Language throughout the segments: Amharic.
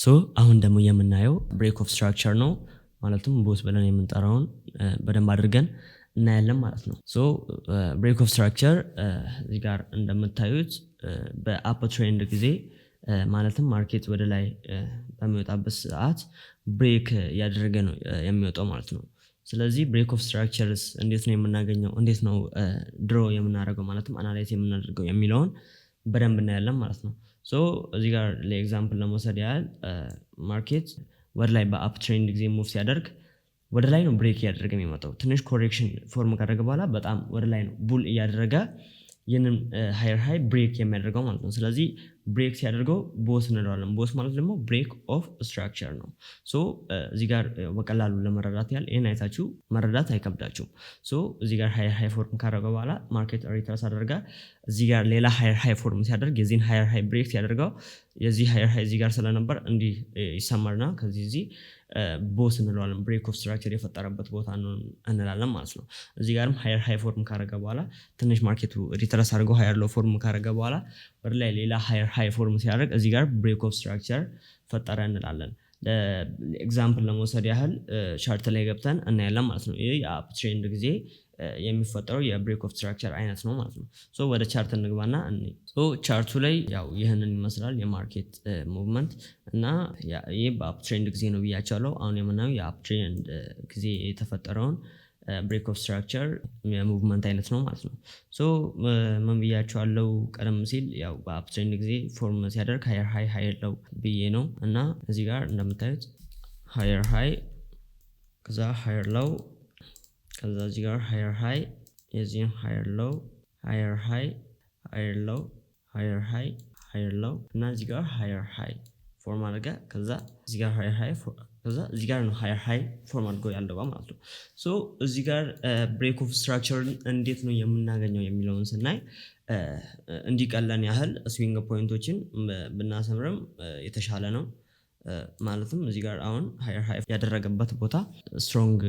ሶ አሁን ደግሞ የምናየው ብሬክ ኦፍ ስትራክቸር ነው። ማለትም ቦስ ብለን የምንጠራውን በደንብ አድርገን እናያለን ማለት ነው። ሶ ብሬክ ኦፍ ስትራክቸር እዚህ ጋር እንደምታዩት በአፕ ትሬንድ ጊዜ ማለትም ማርኬት ወደ ላይ በሚወጣበት ሰዓት ብሬክ ያደረገ ነው የሚወጣው ማለት ነው። ስለዚህ ብሬክ ኦፍ ስትራክቸርስ እንዴት ነው የምናገኘው፣ እንዴት ነው ድሮ የምናደርገው ማለትም አናላይዝ የምናደርገው የሚለውን በደንብ እናያለን ማለት ነው። ሶ እዚህ ጋር ለኤግዛምፕል ለመውሰድ ያህል ማርኬት ወደ ላይ በአፕ ትሬንድ ጊዜ ሙቭ ሲያደርግ ወደ ላይ ነው ብሬክ እያደረገ የሚመጣው። ትንሽ ኮሬክሽን ፎርም ካደረገ በኋላ በጣም ወደ ላይ ነው ቡል እያደረገ ይህንን ሃየር ሃይ ብሬክ የሚያደርገው ማለት ነው። ስለዚህ ብሬክ ሲያደርገው ቦስ እንለዋለን። ቦስ ማለት ደግሞ ብሬክ ኦፍ ስትራክቸር ነው። ሶ እዚህ ጋር በቀላሉ ለመረዳት ያህል ይህን አይታችሁ መረዳት አይከብዳችሁም። ሶ እዚህ ጋር ሃየር ሃይ ፎርም ካደረገ በኋላ ማርኬት ሪትረስ አደረጋ። እዚህ ጋር ሌላ ሃየር ሃይ ፎርም ሲያደርግ የዚህን ሃየር ሃይ ብሬክ ሲያደርገው የዚህ ሃየር ሃይ እዚህ ጋር ስለነበር እንዲህ ይሰመርና ከዚህ ቦስ እንለዋለን። ብሬክ ኦፍ ስትራክቸር የፈጠረበት ቦታ እንላለን ማለት ነው። እዚህ ጋርም ሃየር ሃይ ፎርም ካደረገ በኋላ ትንሽ ማርኬቱ ሪትረስ አድርገው ሃየር ሎ ፎርም ካደረገ በኋላ ወደ ላይ ሌላ ሃየር ሃይ ፎርም ሲያደርግ እዚህ ጋር ብሬክ ኦፍ ስትራክቸር ፈጠረ እንላለን። ኤግዛምፕል ለመውሰድ ያህል ቻርት ላይ ገብተን እናያለን ማለት ነው። ይህ የአፕ ትሬንድ ጊዜ የሚፈጠረው የብሬክ ኦፍ ስትራክቸር አይነት ነው ማለት ነው። ሶ ወደ ቻርት እንግባና ቻርቱ ላይ ያው ይህንን ይመስላል የማርኬት ሙቭመንት እና ይህ በአፕ ትሬንድ ጊዜ ነው ብያቸዋለሁ። አሁን የምናየው የአፕ ትሬንድ ጊዜ የተፈጠረውን ብሬክ ኦፍ ስትራክቸር የሙቭመንት አይነት ነው ማለት ነው። ሶ ምን ብያቸዋለሁ ቀደም ሲል ያው በአፕ ትሬንድ ጊዜ ፎርም ሲያደርግ ሃየር ሃይ ሃየር ሎው ብዬ ነው እና እዚህ ጋር እንደምታዩት ሃየር ሃይ ከዛ ሃየር ሎው ከዛ እዚህ ጋር ሃየር ሃይ የዚህም ሃየር ሎው ሃየር ሃይ ሃየር ሎው ሃየር ሃይ ሃየር ሎው እና እዚህ ጋር ሃየር ሃይ ፎርም አድርገ ከዛ እዚህ ጋር ሃየር ሃይ ከዛ እዚህ ጋር ነው ሃየር ሃይ ፎርም አድርጎ ያለው ማለት ነው። ሶ እዚህ ጋር ብሬክ ኦፍ ስትራክቸርን እንዴት ነው የምናገኘው የሚለውን ስናይ እንዲቀለን ያህል ስዊንግ ፖይንቶችን ብናሰምርም የተሻለ ነው። ማለትም እዚህ ጋር አሁን ሃየር ሃይ ያደረገበት ቦታ ስትሮንግ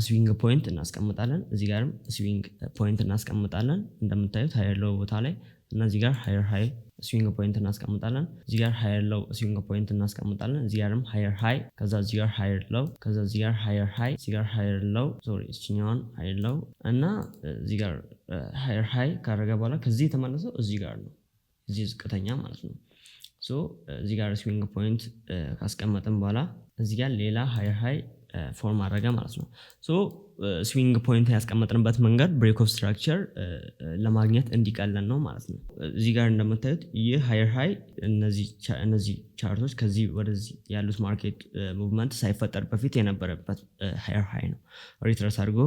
ስዊንግ ፖይንት እናስቀምጣለን። እዚህ ጋርም ስዊንግ ፖይንት እናስቀምጣለን እንደምታዩት ሃየር ሎው ቦታ ላይ እና እዚህ ጋር ሃየር ሃይ ስዊንግ ፖይንት እናስቀምጣለን። እዚህ ጋር ሃየር ሎው ስዊንግ ፖይንት እናስቀምጣለን። እዚህ ጋርም ሃየር ሃይ ከዛ እዚህ ጋር ሃየር ሎው ከዛ እዚህ ጋር ሃየር ሃይ እዚህ ጋር ሃየር ሎው እችኛዋን ሃየር ሎው እና እዚህ ጋር ሃየር ሃይ ካደረገ በኋላ ከዚህ የተመለሰው እዚህ ጋር ነው፣ እዚህ ዝቅተኛ ማለት ነው። ሶ እዚህ ጋር ስዊንግ ፖይንት ካስቀመጥን በኋላ እዚህ ጋር ሌላ ሃየር ሃይ ፎርም አደረገ ማለት ነው። ሶ ስዊንግ ፖይንት ያስቀመጥንበት መንገድ ብሬክ ኦፍ ስትራክቸር ለማግኘት እንዲቀለን ነው ማለት ነው። እዚህ ጋር እንደምታዩት ይህ ሃየር ሃይ እነዚህ ቻርቶች ከዚህ ወደዚህ ያሉት ማርኬት ሙቭመንት ሳይፈጠር በፊት የነበረበት ሃየር ሃይ ነው ሪትረስ አድርጎ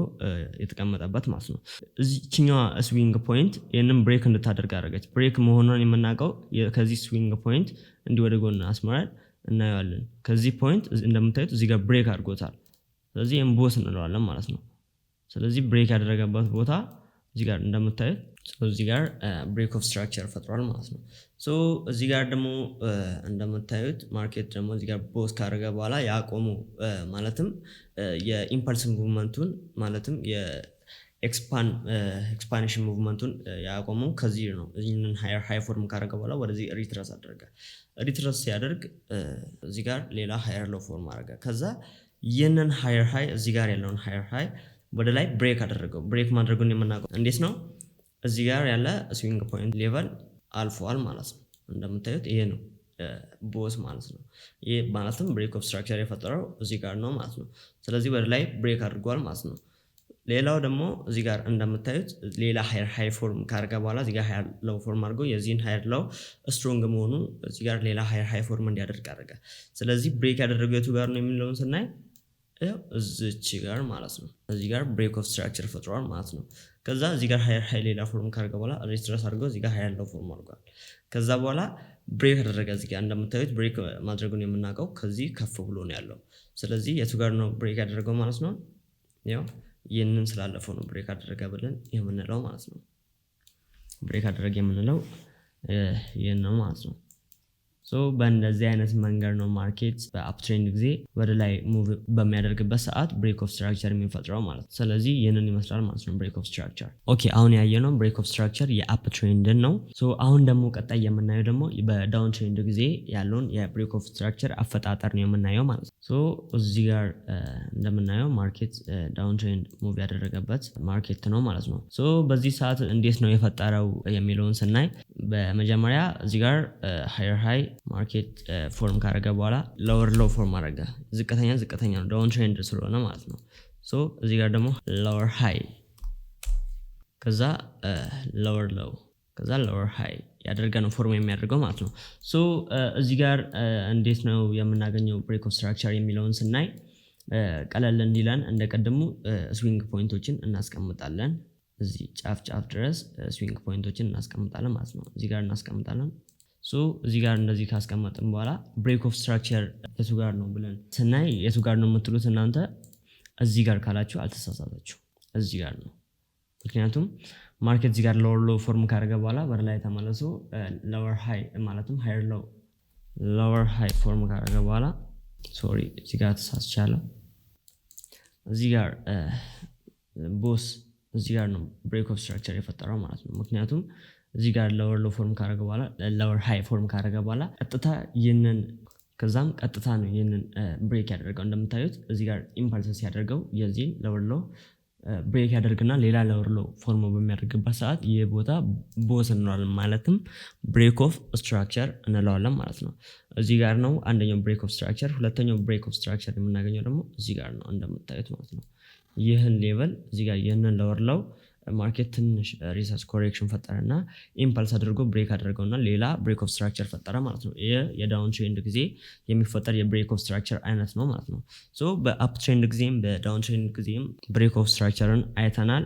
የተቀመጠበት ማለት ነው። እዚህኛዋ ስዊንግ ፖይንት ይህንን ብሬክ እንድታደርግ አደረገች። ብሬክ መሆኗን የምናውቀው ከዚህ ስዊንግ ፖይንት እንዲህ ወደ ጎን አስመራል እናየዋለን። ከዚህ ፖይንት እንደምታዩት እዚህ ጋር ብሬክ አድርጎታል። ስለዚህ ይህም ቦስ እንለዋለን ማለት ነው። ስለዚህ ብሬክ ያደረገበት ቦታ እዚህ ጋር እንደምታዩት እዚህ ጋር ብሬክ ኦፍ ስትራክቸር ፈጥሯል ማለት ነው። ሶ እዚህ ጋር ደግሞ እንደምታዩት ማርኬት ደግሞ እዚህ ጋር ቦስ ካደረገ በኋላ ያቆሙ ማለትም የኢምፐልስ ሙቭመንቱን ማለትም ኤክስፓንሽን ሙቭመንቱን ያቆመው ከዚህ ነው። እዚህንን ሃየር ሃይ ፎርም ካደረገ በኋላ ወደዚህ ሪትረስ አደረገ። ሪትረስ ሲያደርግ እዚህ ጋር ሌላ ሃየር ሎው ፎርም አደረገ። ከዛ ይህንን ሃየር ሃይ እዚህ ጋር ያለውን ሃየር ሃይ ወደ ላይ ብሬክ አደረገው። ብሬክ ማድረጉን የምናውቀው እንዴት ነው? እዚህ ጋር ያለ ስዊንግ ፖይንት ሌቨል አልፏል ማለት ነው። እንደምታዩት ይሄ ነው ቦስ ማለት ነው። ይሄ ማለትም ብሬክ ኦፍ ስትራክቸር የፈጠረው እዚህ ጋር ነው ማለት ነው። ስለዚህ ወደ ላይ ብሬክ አድርጓል ማለት ነው። ሌላው ደግሞ እዚህ ጋር እንደምታዩት ሌላ ሃየር ሃይ ፎርም ካደረገ በኋላ እዚህ ጋር ሃየር ሎው ፎርም አድርጎ የዚህን ሃየር ሎው ስትሮንግ መሆኑ እዚህ ጋር ሌላ ሃየር ሃይ ፎርም እንዲያደርግ አደረገ። ስለዚህ ብሬክ ያደረገው የቱ ጋር ነው የሚለውን ስናይ እዚች ጋር ማለት ነው። እዚህ ጋር ብሬክ ኦፍ ስትራክቸር ፈጥሯል ማለት ነው። ከዛ እዚህ ጋር ሃየር ሃይ ሌላ ፎርም ካደረገ በኋላ ሪትረስ አድርጎ እዚህ ጋር ሃየር ሎው ፎርም አድርጓል። ከዛ በኋላ ብሬክ አደረገ። እዚህ ጋር እንደምታዩት ብሬክ ማድረጉን የምናውቀው ከዚህ ከፍ ብሎ ነው ያለው። ስለዚህ የቱ ጋር ነው ብሬክ ያደረገው ማለት ነው? ያው ይህንን ስላለፈው ነው ብሬክ አደረገ ብለን የምንለው ማለት ነው። ብሬክ አደረገ የምንለው ይህን ነው ማለት ነው። በእንደዚህ አይነት መንገድ ነው ማርኬት በአፕ ትሬንድ ጊዜ ወደ ላይ ሙቭ በሚያደርግበት ሰዓት ብሬክ ኦፍ ስትራክቸር የሚፈጥረው ማለት ነው። ስለዚህ ይህንን ይመስላል ማለት ነው ብሬክ ኦፍ ስትራክቸር። ኦኬ አሁን ያየነው ብሬክ ኦፍ ስትራክቸር የአፕ ትሬንድን ነው። አሁን ደግሞ ቀጣይ የምናየው ደግሞ በዳውን ትሬንድ ጊዜ ያለውን የብሬክ ኦፍ ስትራክቸር አፈጣጠር ነው የምናየው ማለት ነው። እዚህ ጋር እንደምናየው ማርኬት ዳውን ትሬንድ ሙቭ ያደረገበት ማርኬት ነው ማለት ነው። በዚህ ሰዓት እንዴት ነው የፈጠረው የሚለውን ስናይ በመጀመሪያ እዚህ ጋር ሃየር ሃይ ማርኬት ፎርም ካረገ በኋላ ሎወር ሎው ፎርም አረገ። ዝቅተኛ ነው ዳውን ትሬንድ ስለሆነ ማለት ነው። እዚህ ጋር ደግሞ ሎወር ሃይ ከዛ ሎወር ሎው ከዛ ሎወር ሃይ ያደርገ ነው ፎርም የሚያደርገው ማለት ነው። እዚህ ጋር እንዴት ነው የምናገኘው ብሬክ ኦፍ ስትራክቸር የሚለውን ስናይ ቀለል እንዲለን እንደቀደሙ ስዊንግ ፖይንቶችን እናስቀምጣለን። እዚህ ጫፍ ድረስ ስዊንግ ፖይንቶችን እናስቀምጣለን ማለት ነው። እዚህ ጋር እናስቀምጣለን። እዚህ ጋር እንደዚህ ካስቀመጥን በኋላ ብሬክ ኦፍ ስትራክቸር የቱ ጋር ነው ብለን ስናይ የቱ ጋር ነው የምትሉት እናንተ? እዚህ ጋር ካላችሁ አልተሳሳታችሁ፣ እዚህ ጋር ነው። ምክንያቱም ማርኬት እዚህ ጋር ሎወር ሎው ፎርም ካደረገ በኋላ ወደ ላይ ተመለሱ ሎወር ሃይ ማለትም ሃየር ሎው ሎወር ሃይ ፎርም ካደረገ በኋላ እዚህ ጋር ተሳስቻለሁ። እዚህ ጋር ቦስ እዚህ ጋር ነው ብሬክ ኦፍ ስትራክቸር የፈጠረው ማለት ነው። ምክንያቱም እዚህ ጋር ሎወር ሎው ፎርም ካደረገ በኋላ ሎወር ሃይ ፎርም ካደረገ በኋላ ቀጥታ ይህንን ከዛም ቀጥታ ነው ይህንን ብሬክ ያደርገው። እንደምታዩት እዚህ ጋር ኢምፐልስ ያደርገው የዚህን ሎወር ሎው ብሬክ ያደርግና ሌላ ሎወር ሎው ፎርም በሚያደርግበት ሰዓት ይህ ቦታ ቦስ እንለዋለን፣ ማለትም ብሬክ ኦፍ ስትራክቸር እንለዋለን ማለት ነው። እዚህ ጋር ነው አንደኛው ብሬክ ኦፍ ስትራክቸር። ሁለተኛው ብሬክ ኦፍ ስትራክቸር የምናገኘው ደግሞ እዚህ ጋር ነው እንደምታዩት ማለት ነው። ይህን ሌቨል እዚህ ጋር ይህንን ሎወር ሎው ማርኬት ትንሽ ሪሰርች ኮሬክሽን ፈጠረና ኢምፐልስ አድርጎ ብሬክ አድርገውና ሌላ ብሬክ ኦፍ ስትራክቸር ፈጠረ ማለት ነው። ይህ የዳውን ትሬንድ ጊዜ የሚፈጠር የብሬክ ኦፍ ስትራክቸር አይነት ነው ማለት ነው። በአፕ ትሬንድ ጊዜም በዳውን ትሬንድ ጊዜም ብሬክ ኦፍ ስትራክቸርን አይተናል።